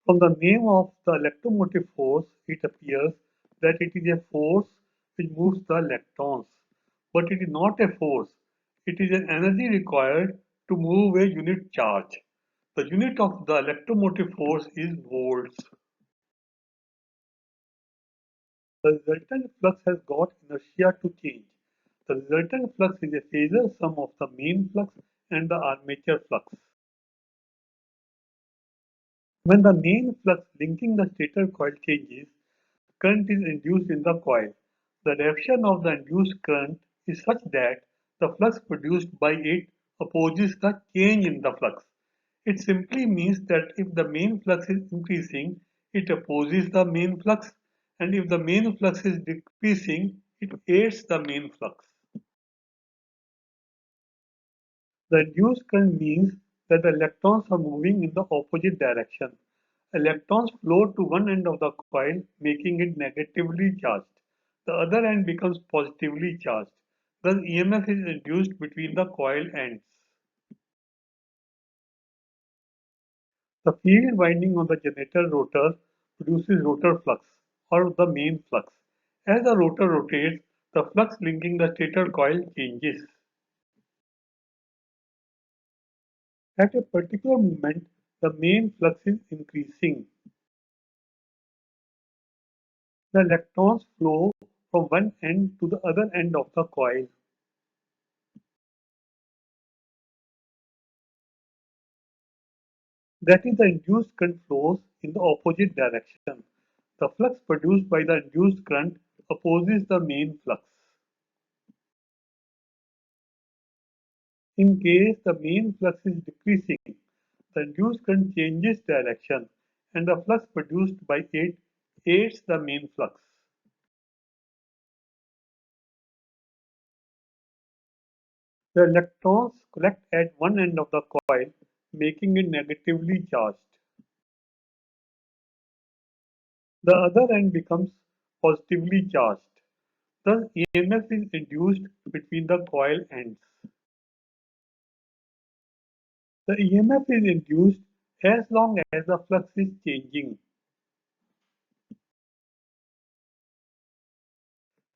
From the name of the electromotive force, it appears that it is a force which moves the electrons. But it is not a force. It is an energy required to move a unit charge. The unit of the electromotive force is volts. The resultant flux has got inertia to change. The resultant flux is a phasor sum of the main flux and the armature flux. When the main flux linking the stator coil changes, current is induced in the coil. The direction of the induced current is such that the flux produced by it opposes the change in the flux. It simply means that if the main flux is increasing, it opposes the main flux, and if the main flux is decreasing, it aids the main flux. The induced current means that the electrons are moving in the opposite direction. Electrons flow to one end of the coil, making it negatively charged. The other end becomes positively charged. Thus, EMF is induced between the coil ends. The field winding on the generator rotor produces rotor flux, or the main flux. As the rotor rotates, the flux linking the stator coil changes. At a particular moment, the main flux is increasing. The electrons flow from one end to the other end of the coil. That is, the induced current flows in the opposite direction. The flux produced by the induced current opposes the main flux. In case the main flux is decreasing, the induced current changes direction and the flux produced by it aids the main flux. The electrons collect at one end of the coil, making it negatively charged. The other end becomes positively charged. Thus, EMF is induced between the coil ends. The EMF is induced as long as the flux is changing.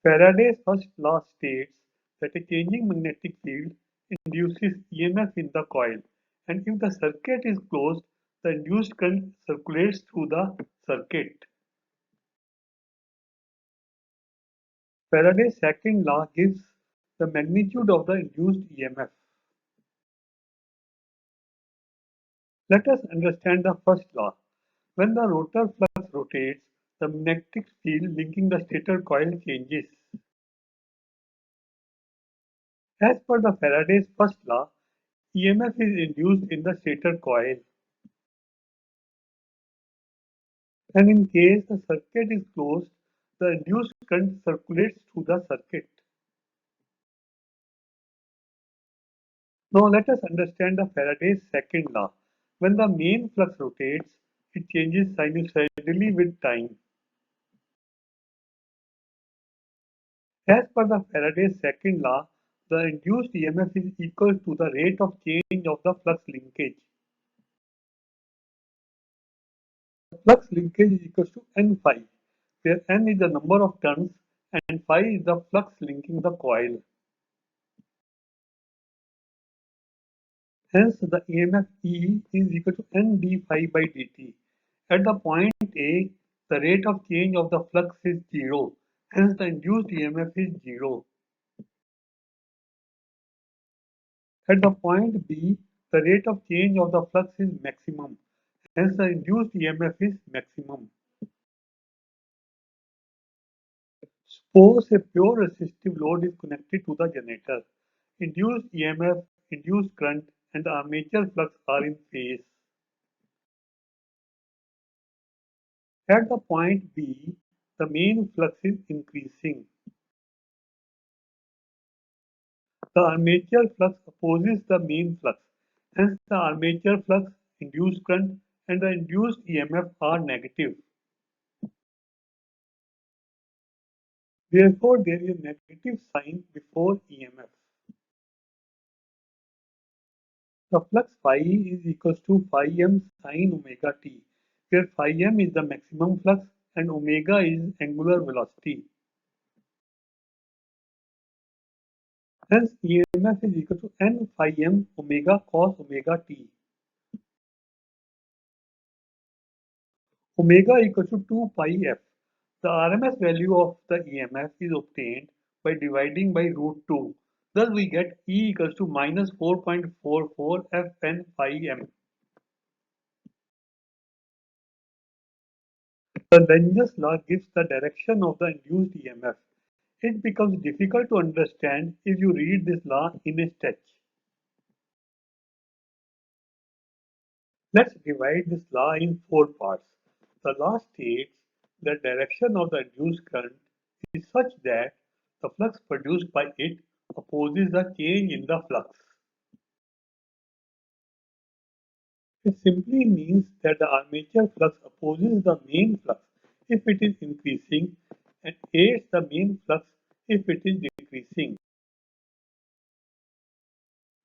Faraday's first law states that a changing magnetic field induces EMF in the coil, and if the circuit is closed, the induced current circulates through the circuit. Faraday's second law gives the magnitude of the induced EMF. Let us understand the first law. When the rotor flux rotates, the magnetic field linking the stator coil changes. As per the Faraday's first law, EMF is induced in the stator coil, and in case the circuit is closed, the induced current circulates through the circuit. Now let us understand the Faraday's second law. When the main flux rotates, it changes sinusoidally with time. As per the Faraday's second law, the induced EMF is equal to the rate of change of the flux linkage. The flux linkage is equal to n phi, where n is the number of turns and phi is the flux linking the coil. Hence, the EMF E is equal to n d phi by dt. At the point A, the rate of change of the flux is 0. Hence, the induced EMF is 0. At the point B, the rate of change of the flux is maximum. Hence, the induced EMF is maximum. Suppose a pure resistive load is connected to the generator. Induced EMF, induced current, and the armature flux are in phase. At the point B, the main flux is increasing. The armature flux opposes the main flux. Hence, the armature flux, induced current, and the induced EMF are negative. Therefore, there is a negative sign before EMF. The flux phi is equals to phi m sine omega t, where phi m is the maximum flux and omega is angular velocity. Hence, EMF is equal to n phi m omega cos omega t. Omega equals to 2 pi f. The RMS value of the EMF is obtained by dividing by root 2. Thus we get E equals to minus 4.44 Fn phi m. The Lenger's law gives the direction of the induced EMF. It becomes difficult to understand if you read this law in a stretch. Let's divide this law in four parts. The law states the direction of the induced current is such that the flux produced by it opposes the change in the flux. It simply means that the armature flux opposes the main flux if it is increasing and aids the main flux if it is decreasing.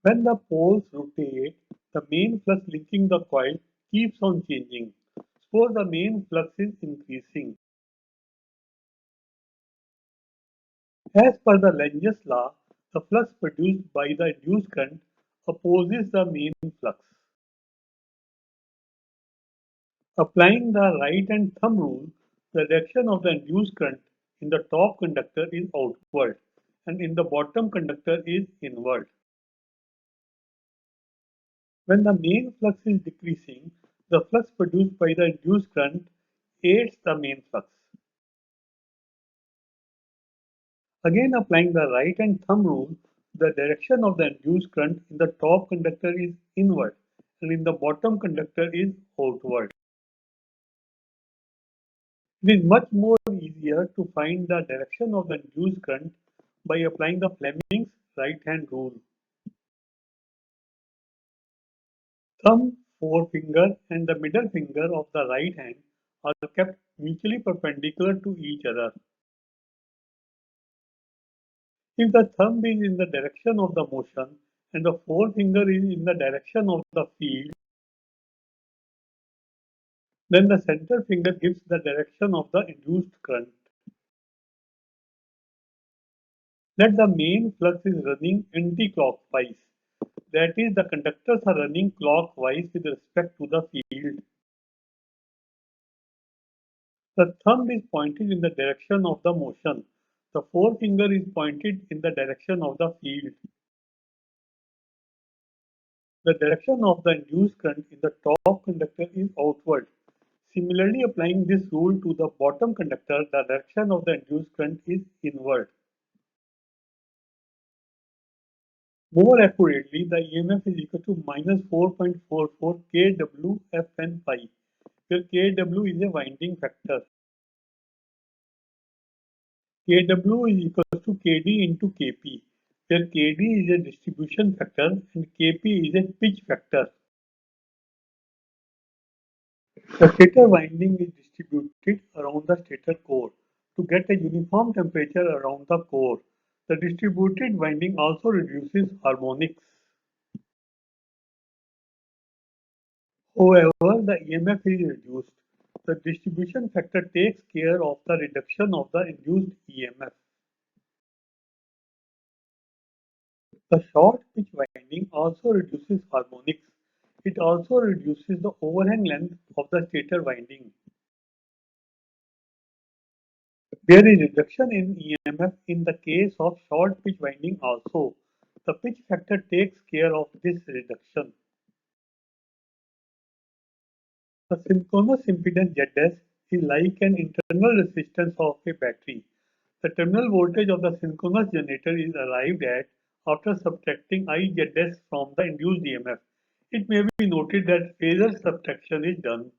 When the poles rotate, the main flux linking the coil keeps on changing. Suppose the main flux is increasing. As per the Lenger's law, the flux produced by the induced current opposes the main flux. Applying the right and thumb rule, the direction of the induced current in the top conductor is outward and in the bottom conductor is inward. When the main flux is decreasing, the flux produced by the induced current aids the main flux. Again applying the right and thumb rule, the direction of the induced current in the top conductor is inward and in the bottom conductor is outward. It is much more easier to find the direction of the induced current by applying the Fleming's right hand rule. Thumb, forefinger and the middle finger of the right hand are kept mutually perpendicular to each other. If the thumb is in the direction of the motion and the forefinger is in the direction of the field, then the center finger gives the direction of the induced current. Let the main flux is running anti-clockwise. That is, the conductors are running clockwise with respect to the field. The thumb is pointed in the direction of the motion. The forefinger is pointed in the direction of the field. The direction of the induced current in the top conductor is outward. Similarly, applying this rule to the bottom conductor, the direction of the induced current is inward. More accurately, the EMF is equal to minus 4.44 kW Fn pi, where kW is a winding factor. Kw is equal to Kd into Kp, where Kd is a distribution factor and Kp is a pitch factor. The stator winding is distributed around the stator core to get a uniform temperature around the core. The distributed winding also reduces harmonics. However, the EMF is reduced. The distribution factor takes care of the reduction of the induced EMF. The short pitch winding also reduces harmonics. It also reduces the overhang length of the stator winding. There is reduction in EMF in the case of short pitch winding also. The pitch factor takes care of this reduction. The synchronous impedance ZS is like an internal resistance of a battery. The terminal voltage of the synchronous generator is arrived at after subtracting IZS from the induced EMF. It may be noted that phasor subtraction is done.